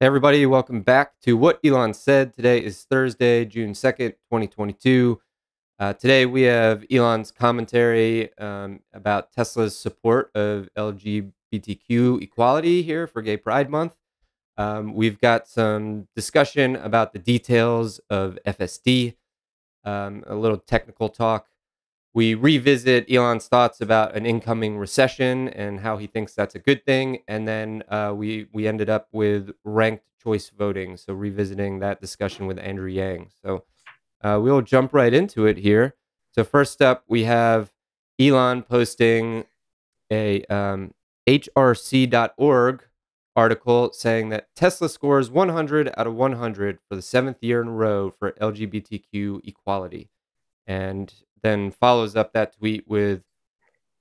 Hey everybody, welcome back to What Elon Said. Today is Thursday, June 2nd, 2022. Today we have Elon's commentary about Tesla's support of LGBTQ equality here for Gay Pride Month. We've got some discussion about the details of FSD, a little technical talk. We revisit Elon's thoughts about an incoming recession and how he thinks that's a good thing. And then we ended up with ranked choice voting. So revisiting that discussion with Andrew Yang. So we'll jump right into it here. So first up, we have Elon posting a HRC.org article saying that Tesla scores 100 out of 100 for the 7th year in a row for LGBTQ equality. And then follows up that tweet with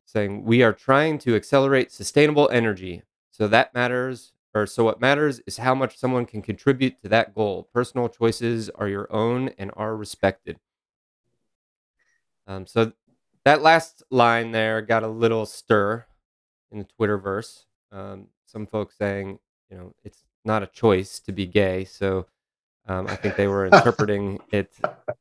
saying, "We are trying to accelerate sustainable energy. So what matters is how much someone can contribute to that goal. Personal choices are your own and are respected." So that last line there got a little stir in the Twitterverse. Some folks saying, it's not a choice to be gay. So I think they were interpreting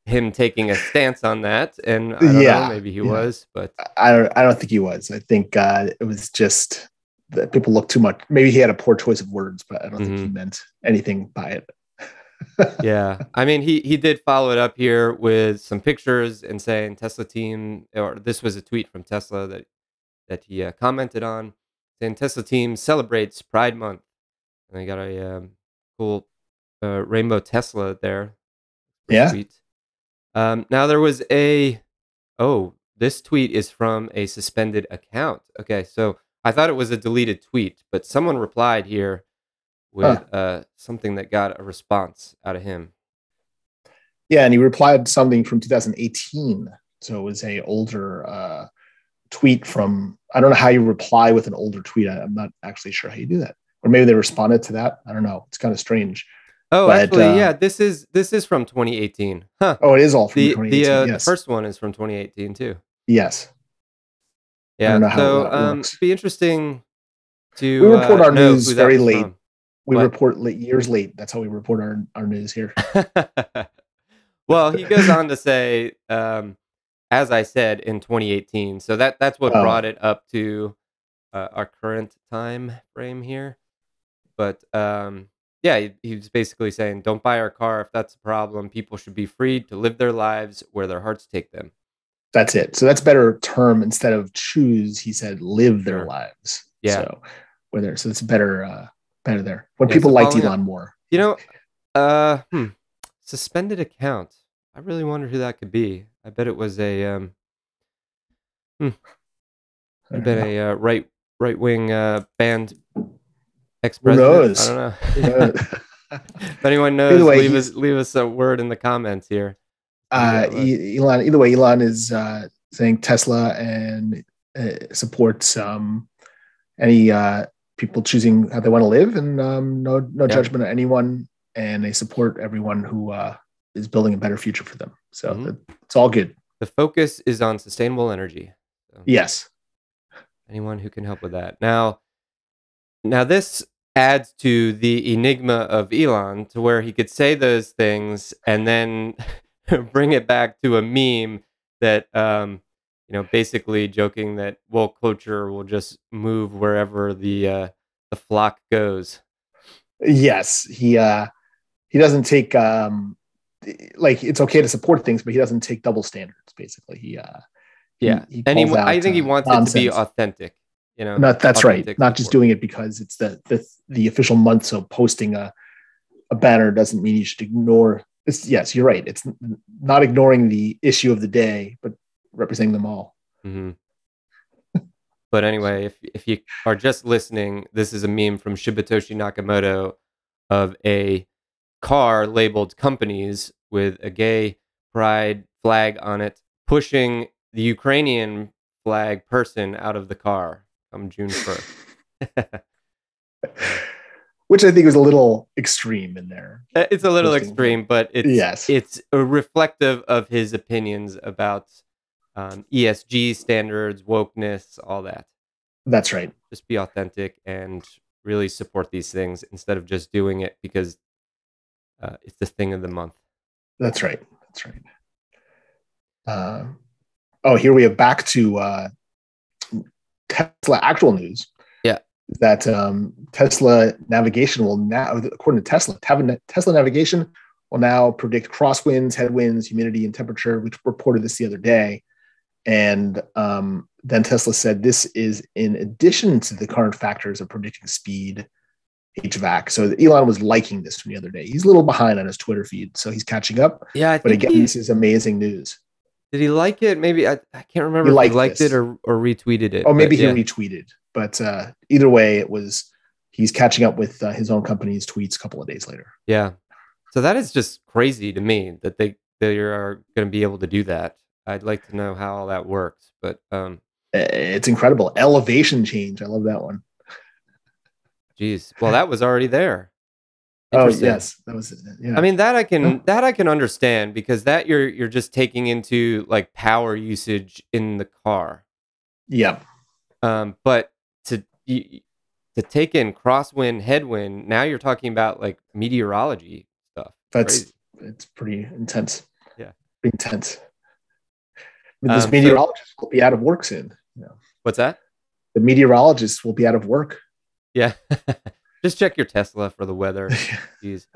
him taking a stance on that, and I don't know, maybe he was, but I don't think he was. I think it was just that people look too much. Maybe he had a poor choice of words, but I don't think he meant anything by it. Yeah, I mean, he did follow it up here with some pictures and saying Tesla team, or this was a tweet from Tesla that he commented on, saying Tesla team celebrates Pride Month, and they got a cool rainbow Tesla there. Yeah. Sweet. Now there was this tweet is from a suspended account. Okay, so I thought it was a deleted tweet, but someone replied here with something that got a response out of him. Yeah, and he replied something from 2018. So it was a older tweet from, I don't know how you reply with an older tweet. I'm not actually sure how you do that. Or maybe they responded to that. I don't know. It's kind of strange. Oh, but, actually, yeah, this is from 2018. Huh. Oh, it is all from 2018. Yes. The first one is from 2018 too. Yes. Yeah. I don't know how that works. It'd be interesting to. We report our news very late. From. We report years late. That's how we report our news here. Well, he goes on to say, as I said, in 2018. So that's what brought it up to our current time frame here. But yeah, he was basically saying, don't buy our car if that's a problem. People should be free to live their lives where their hearts take them. That's it. So that's better term. Instead of choose, he said live their lives. Yeah. So it's better there. When people liked Elon more. Suspended account. I really wonder who that could be. I bet it was a right-wing band ex-president. I don't know. If anyone knows, leave us a word in the comments here. Elon. Either way, Elon is saying Tesla and supports any people choosing how they want to live, and no judgment on anyone, and they support everyone who is building a better future for them. So it's all good. The focus is on sustainable energy. So yes. Anyone who can help with that. Now this adds to the enigma of Elon, to where he could say those things and then bring it back to a meme that, basically joking that woke culture will just move wherever the flock goes. Yes, he doesn't take it's okay to support things, but he doesn't take double standards. Basically, I think he wants it to be authentic. That's right. Not just doing it because it's the official month. So posting a banner doesn't mean you should ignore. Yes, you're right. It's not ignoring the issue of the day, but representing them all. Mm-hmm. But anyway, if you are just listening, this is a meme from Shibatoshi Nakamoto of a car labeled companies with a gay pride flag on it, pushing the Ukrainian flag person out of the car on June 1st. Which I think was a little extreme in there. It's a little extreme, but it's reflective of his opinions about ESG standards, wokeness, all that. That's right. Just be authentic and really support these things instead of just doing it because it's the thing of the month. That's right. That's right. Oh, here we have back to Tesla actual news. Yeah. That Tesla navigation will now, according to Tesla, Tesla navigation will now predict crosswinds, headwinds, humidity, and temperature. We reported this the other day. And then Tesla said this is in addition to the current factors of predicting speed, HVAC. So Elon was liking this from the other day. He's a little behind on his Twitter feed, so he's catching up. Yeah, I but think again, this is amazing news. Did he like it? Maybe I can't remember He if he liked this. it or retweeted it. Oh, maybe he retweeted. But either way, he's catching up with his own company's tweets a couple of days later. Yeah. So that is just crazy to me that they are going to be able to do that. I'd like to know how all that works, but it's incredible. Elevation change. I love that one. Geez. Well, that was already there. Oh yes, that was. Yeah. I mean that I can understand because that you're just taking into like power usage in the car. Yeah. But to take in crosswind, headwind, now you're talking about like meteorology stuff. It's pretty intense. Yeah. Pretty intense. But this meteorologist will be out of work soon. What's that? The meteorologist will be out of work. Yeah. Just check your Tesla for the weather. Jeez.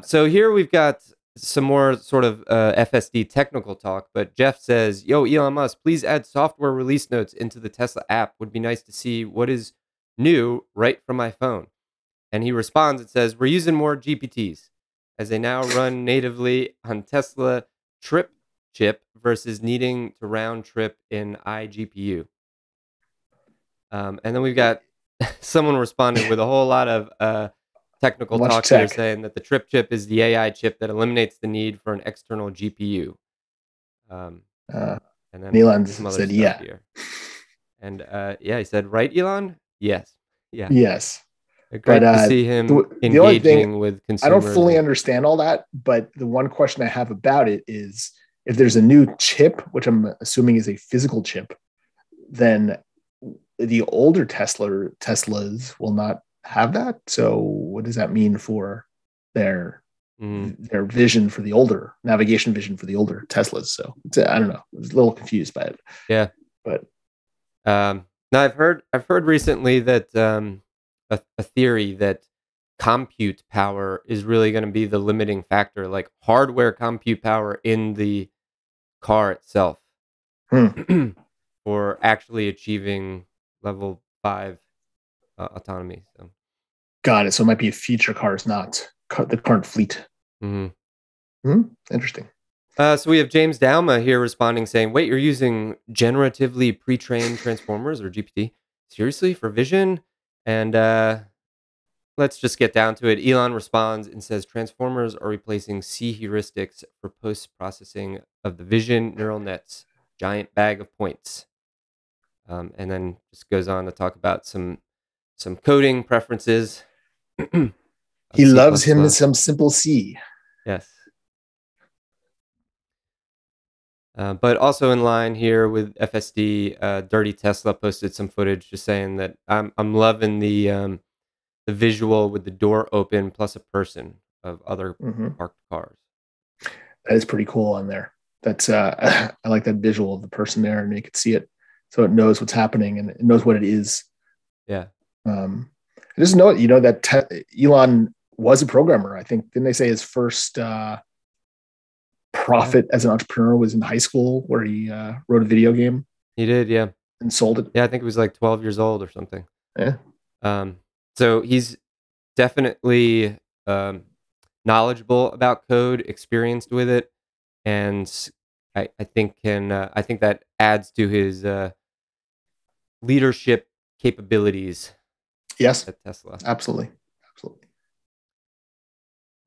So here we've got some more sort of FSD technical talk, but Jeff says, yo, Elon Musk, please add software release notes into the Tesla app. Would be nice to see what is new right from my phone. And he responds, it says, we're using more GPTs as they now run natively on Tesla Trip chip versus needing to round trip in iGPU. And then we've got someone responded with a whole lot of technical talk here saying that the Trip chip is the AI chip that eliminates the need for an external GPU. And then Elon said, yeah. Here. And he said, right, Elon? Yes. Yeah. Yes. Great to see him engaging with consumers. I don't fully understand all that, but the one question I have about it is if there's a new chip, which I'm assuming is a physical chip, then the older Teslas will not have that. So what does that mean for their vision for the older navigation vision for the older Teslas? So I don't know. I was a little confused by it. Yeah. But now I've heard recently that a theory that compute power is really going to be the limiting factor, like hardware compute power in the car itself for actually achieving level 5 autonomy. So got it. So it might be a future cars, not the current fleet. Interesting. So we have James Dauma here responding saying, wait, you're using generatively pre-trained transformers or GPT? Seriously, for vision? And let's just get down to it. Elon responds and says, transformers are replacing C heuristics for post-processing of the vision neural nets. Giant bag of points. And then just goes on to talk about some coding preferences. He loves him some simple C. Yes. But also in line here with FSD, Dirty Tesla posted some footage just saying that I'm loving the visual with the door open plus a person of other parked cars. That is pretty cool on there. That's I like that visual of the person there, and you can see it, so it knows what's happening and it knows what it is. Yeah. I just know that Elon was a programmer. I think, didn't they say his first profit as an entrepreneur was in high school, where he wrote a video game? He did, yeah, and sold it. Yeah, I think he was like 12 years old or something. Yeah. So he's definitely knowledgeable about code, experienced with it, and I think that adds to his leadership capabilities. Yes, at Tesla. Absolutely.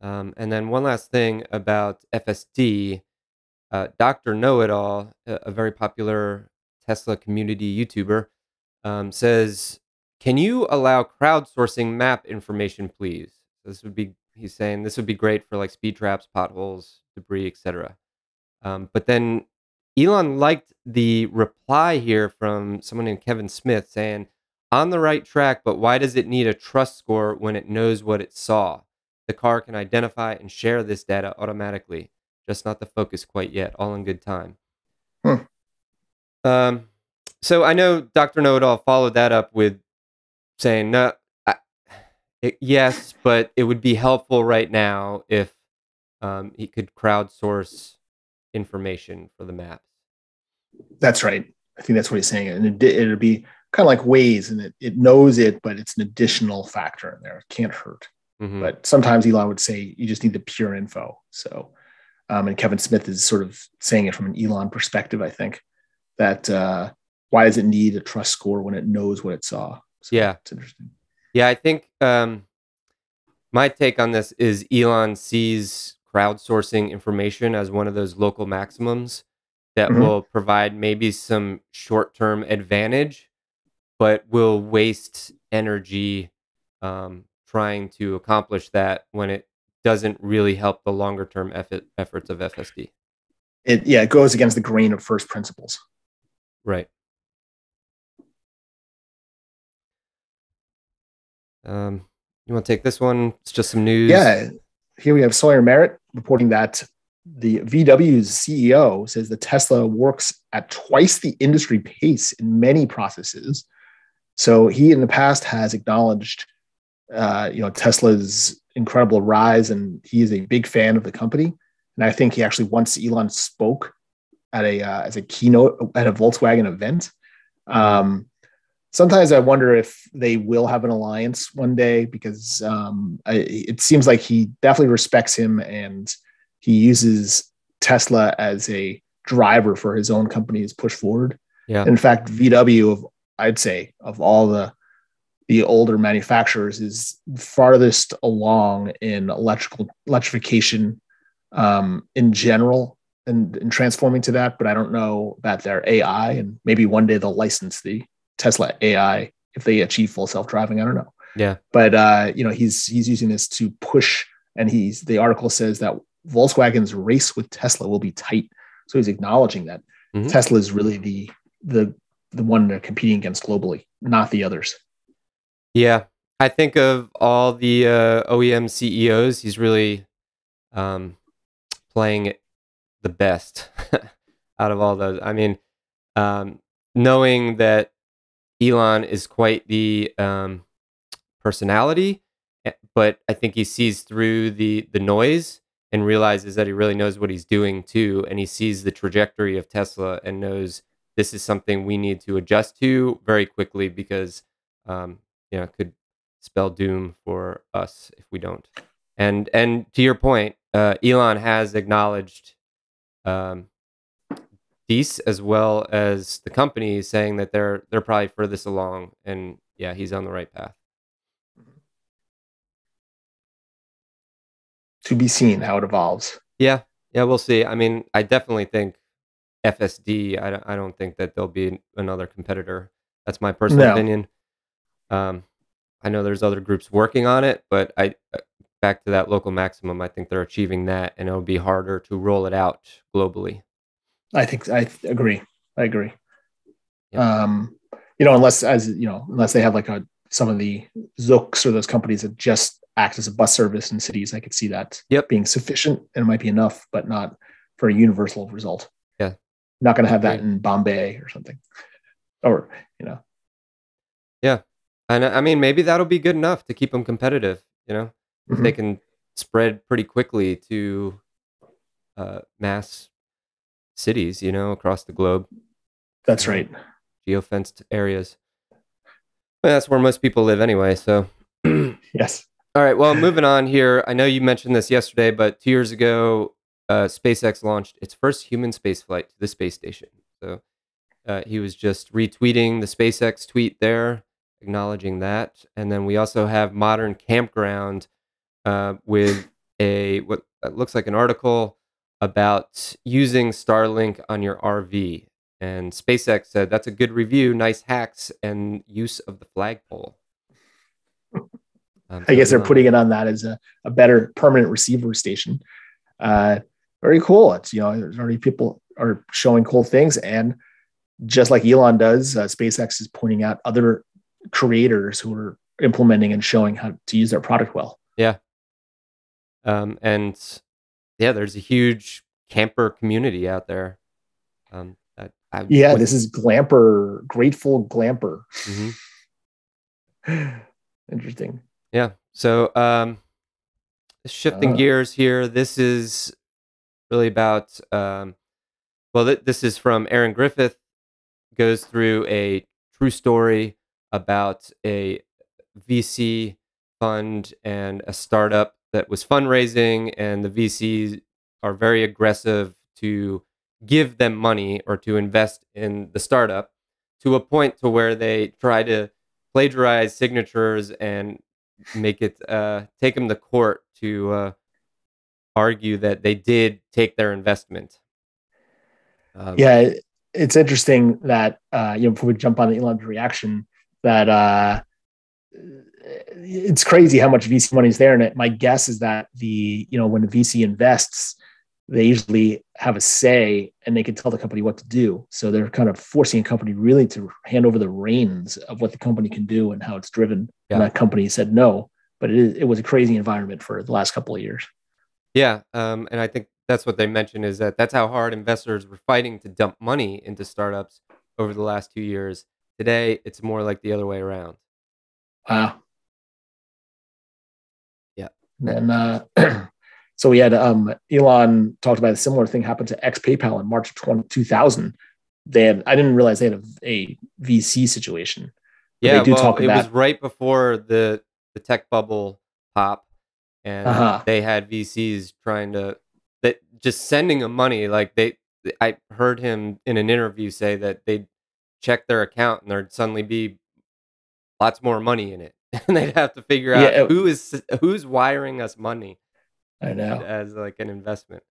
And then one last thing about FSD, Dr. Know-It-All, a very popular Tesla community YouTuber, says, can you allow crowdsourcing map information, please? He's saying this would be great for like speed traps, potholes, debris, etc. But then Elon liked the reply here from someone named Kevin Smith saying, on the right track, but why does it need a trust score when it knows what it saw? The car can identify and share this data automatically, just not the focus quite yet. All in good time. Hmm. So I know Dr. Know-It-All followed that up with saying, no, yes, but it would be helpful right now if he could crowdsource information for the maps. That's right. I think that's what he's saying. And it'd be kind of like Waze, and it knows it, but it's an additional factor in there. It can't hurt. Mm-hmm. But sometimes Elon would say you just need the pure info. So, and Kevin Smith is sort of saying it from an Elon perspective, I think, that why does it need a trust score when it knows what it saw? So yeah. It's interesting. Yeah, I think my take on this is Elon sees crowdsourcing information as one of those local maximums that will provide maybe some short-term advantage, but will waste energy trying to accomplish that when it doesn't really help the longer-term efforts of FSD. It goes against the grain of first principles. Right. You want to take this one? It's just some news. Yeah. Here we have Sawyer Merritt reporting that the VW's CEO says that Tesla works at twice the industry pace in many processes. So he in the past has acknowledged, Tesla's incredible rise, and he is a big fan of the company. And I think he actually once Elon spoke at as a keynote at a Volkswagen event. Sometimes I wonder if they will have an alliance one day, because it seems like he definitely respects him, and he uses Tesla as a driver for his own company's push forward. Yeah. In fact, VW, I'd say, of all the older manufacturers, is farthest along in electrification in general, and transforming to that. But I don't know about their AI, and maybe one day they'll license the Tesla AI if they achieve full self-driving. I don't know. Yeah. But he's using this to push, and the article says that Volkswagen's race with Tesla will be tight. So he's acknowledging that Tesla is really the one they're competing against globally, not the others. Yeah. I think of all the OEM CEOs, he's really playing it the best out of all those. I mean, knowing that Elon is quite the personality, but I think he sees through the noise and realizes that he really knows what he's doing too, and he sees the trajectory of Tesla and knows this is something we need to adjust to very quickly, because it could spell doom for us if we don't. And to your point, Elon has acknowledged Deese as well as the company, saying that they're probably furthest along, and yeah, he's on the right path. To be seen how it evolves. Yeah, we'll see. I mean, I definitely think FSD. I don't think that there'll be another competitor. That's my personal opinion. I know there's other groups working on it, but back to that local maximum, I think they're achieving that, and it'll be harder to roll it out globally. I agree. Yeah. Unless they have like some of the Zooks or those companies that just act as a bus service in cities, I could see that being sufficient, and it might be enough, but not for a universal result. Yeah. Not going to have that in Bombay or something, or. Yeah. And I mean, maybe that'll be good enough to keep them competitive, if they can spread pretty quickly to mass cities, across the globe. That's right. Geofenced areas. Well, that's where most people live anyway, so. Yes. All right, well, moving on here. I know you mentioned this yesterday, but 2 years ago, SpaceX launched its first human spaceflight to the space station. So he was just retweeting the SpaceX tweet there, acknowledging that. And then we also have Modern Campground with what looks like an article about using Starlink on your RV. And SpaceX said, that's a good review, nice hacks, and use of the flagpole. I guess they're putting it on that as a better permanent receiver station. Very cool. It's, already people are showing cool things. And just like Elon does, SpaceX is pointing out other creators who are implementing and showing how to use their product well. Yeah. And yeah, there's a huge camper community out there. This is Glamper, Grateful Glamper. Mm-hmm. Interesting. Yeah. So shifting gears here, this is really about, this is from Aaron Griffith, goes through a true story about a VC fund and a startup that was fundraising, and the VCs are very aggressive to give them money or to invest in the startup, to a point to where they try to plagiarize signatures and make it take them to court to argue that they did take their investment. It's interesting that before we jump on the Elon's reaction, that it's crazy how much VC money is there. And my guess is that when a VC invests, they usually have a say and they can tell the company what to do. So they're kind of forcing a company really to hand over the reins of what the company can do and how it's driven. Yeah. And that company said no, but it was a crazy environment for the last couple of years. Yeah. And I think that's what they mentioned, is that's how hard investors were fighting to dump money into startups over the last 2 years. Today, it's more like the other way around. Wow. Yeah. And so we had Elon talked about a similar thing happened to PayPal in March of 2000. I didn't realize they had a VC situation. Yeah, it was right before the tech bubble pop, and they had VCs just sending them money. Like I heard him in an interview say that they'd check their account and there'd suddenly be lots more money in it, and they'd have to figure out who's wiring us money. I know, as like an investment.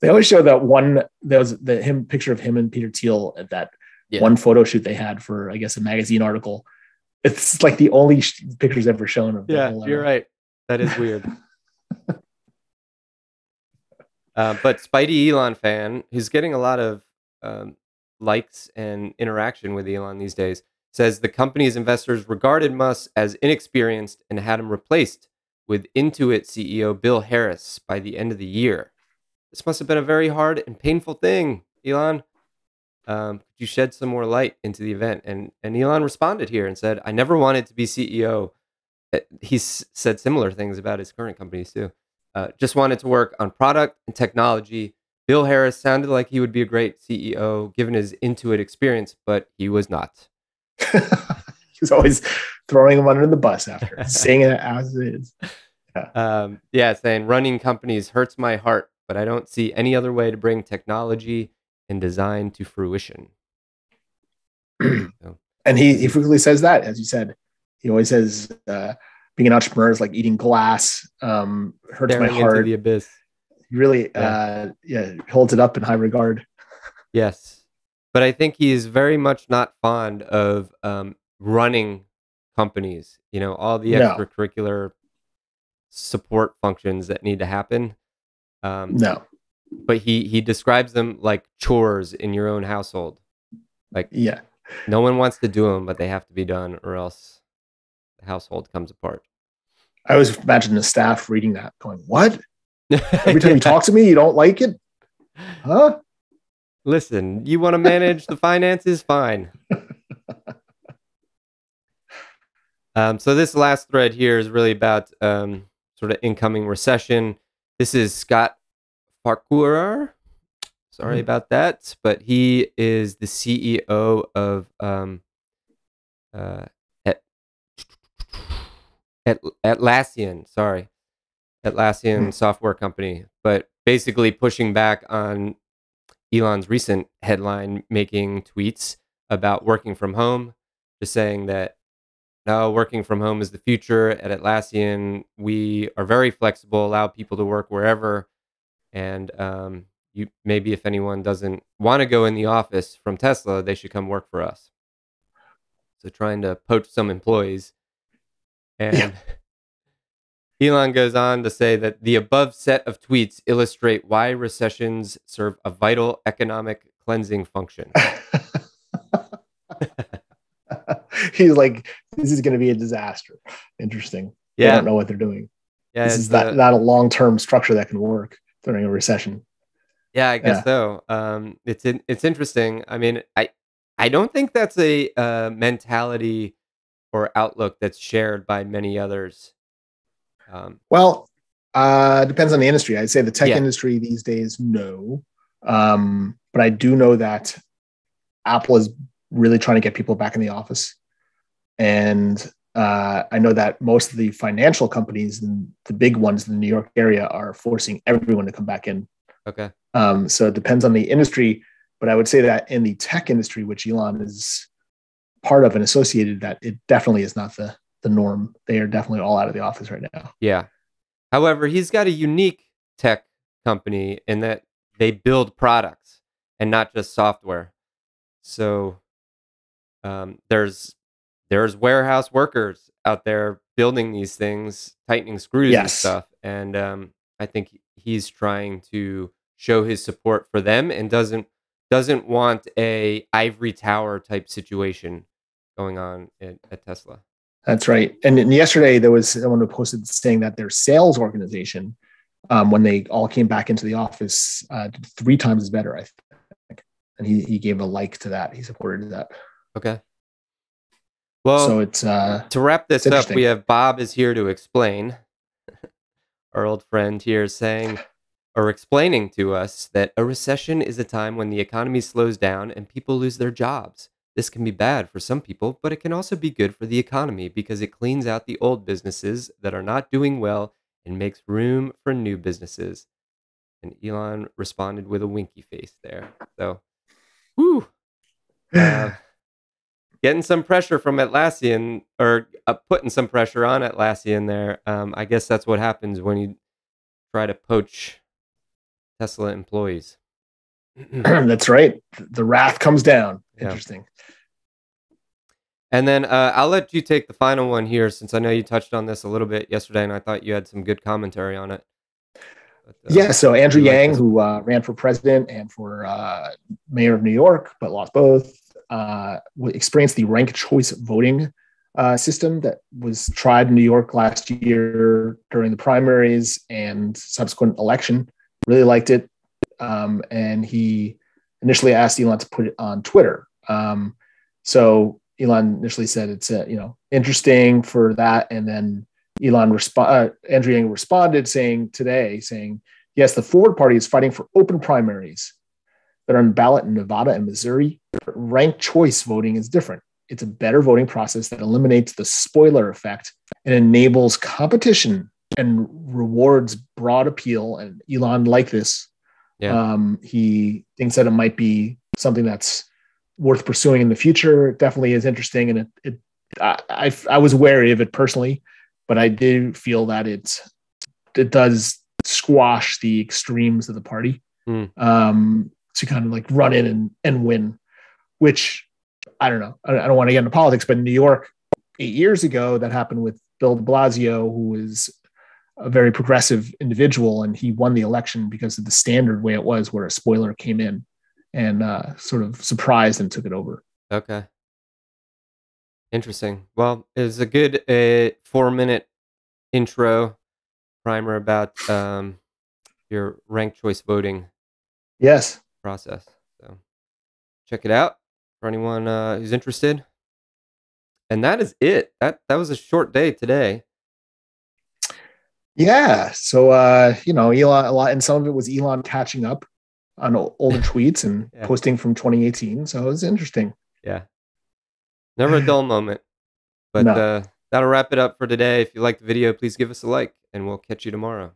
They always show that one. There was picture of him and Peter Thiel at that one photo shoot they had for, I guess, a magazine article. It's like the only pictures ever shown of. Yeah, you're right. That is weird. But Spidey Elon fan, who's getting a lot of likes and interaction with Elon these days, says the company's investors regarded Musk as inexperienced and had him replaced with Intuit CEO Bill Harris by the end of the year. This must have been a very hard and painful thing, Elon. Could you shed some more light into the event? And Elon responded here and said, I never wanted to be CEO. He's said similar things about his current companies too. Just wanted to work on product and technology. Bill Harris sounded like he would be a great CEO given his Intuit experience, but he was not. He's always throwing him under the bus after saying it as it is. Saying running companies hurts my heart, but I don't see any other way to bring technology and design to fruition. And he frequently says that, as you said. He always says being an entrepreneur is like eating glass, hurts my heart. Into the abyss. He really holds it up in high regard. Yes. But I think he is very much not fond of running companies, all the extracurricular support functions that need to happen. No. But he describes them like chores in your own household. Like, no one wants to do them, but they have to be done, or else the household comes apart. I always imagine the staff reading that going, what? Every time you talk to me, you don't like it? Huh? Listen, you want to manage the finances? Fine. So this last thread here is really about sort of incoming recession. This is Scott Farquhar. Sorry about that, but he is the CEO of Atlassian. Sorry, Atlassian software company, but basically pushing back on Elon's recent headline making tweets about working from home, just saying that no, working from home is the future. At Atlassian, we are very flexible, allow people to work wherever. And maybe if anyone doesn't want to go in the office from Tesla, they should come work for us. So trying to poach some employees. And Elon goes on to say that the above set of tweets illustrate why recessions serve a vital economic cleansing function. he's like, this is going to be a disaster. Interesting. They don't Yeah. know what they're doing. Yeah. This is not a long-term structure that can work during a recession. Yeah, I guess Yeah. so. It's interesting. I mean, I don't think that's a mentality or outlook that's shared by many others. Um, Well, depends on the industry. I'd say the tech yeah. industry these days, no. But I do know that Apple is really trying to get people back in the office. And I know that most of the financial companies and the big ones in the New York area are forcing everyone to come back in. Okay. So it depends on the industry. But I would say that in the tech industry, which Elon is part of and associated, that it definitely is not the norm. They are definitely all out of the office right now. Yeah. However, he's got a unique tech company in that they build products and not just software. So there's warehouse workers out there building these things, tightening screws and Yes, stuff. And I think he's trying to show his support for them and doesn't want a ivory tower type situation going on at Tesla. that's right. And yesterday there was someone who posted saying that their sales organization, when they all came back into the office, did 3 times as better, I think. And he gave a like to that. He supported that. Okay. Well, So it's to wrap this up, we have Bob is here to explain. Our old friend here saying or explaining to us that a recession is a time when the economy slows down and people lose their jobs. This can be bad for some people, but it can also be good for the economy because it cleans out the old businesses that are not doing well and makes room for new businesses. And Elon responded with a winky face there. So, whoo. Getting some pressure from Atlassian, or putting some pressure on Atlassian there. I guess that's what happens when you try to poach Tesla employees. That's right. The wrath comes down. Yeah. Interesting. And then I'll let you take the final one here, since I know you touched on this a little bit yesterday, and I thought you had some good commentary on it. But, yeah. So Andrew Yang, like who ran for president and for mayor of New York, but lost both, experienced the ranked choice voting system that was tried in New York last year during the primaries and subsequent election. Really liked it. And he initially asked Elon to put it on Twitter. So Elon initially said it's interesting for that, and then Andrew Yang responded saying, yes, the Forward Party is fighting for open primaries that are on ballot in Nevada and Missouri. But ranked choice voting is different. It's a better voting process that eliminates the spoiler effect and enables competition and rewards broad appeal. And Elon liked this. Yeah. He thinks that it might be something that's worth pursuing in the future. It definitely is interesting, and I was wary of it personally, but I do feel that it does squash the extremes of the party to kind of like run in and win, which I don't know. I don't want to get into politics, but in New York 8 years ago, that happened with Bill de Blasio, who was a very progressive individual, and he won the election because of the standard way it was, where a spoiler came in and sort of surprised and took it over. Okay. Interesting. Well, it was a good 4-minute intro primer about your ranked choice voting Yes. process. So check it out for anyone who's interested. And that is it. That was a short day today. Yeah. So Elon a lot, and some of it was Elon catching up on older tweets and posting from 2018. So it was interesting. Yeah. Never a dull moment. But No. that'll wrap it up for today. If you liked the video, please give us a like, and we'll catch you tomorrow.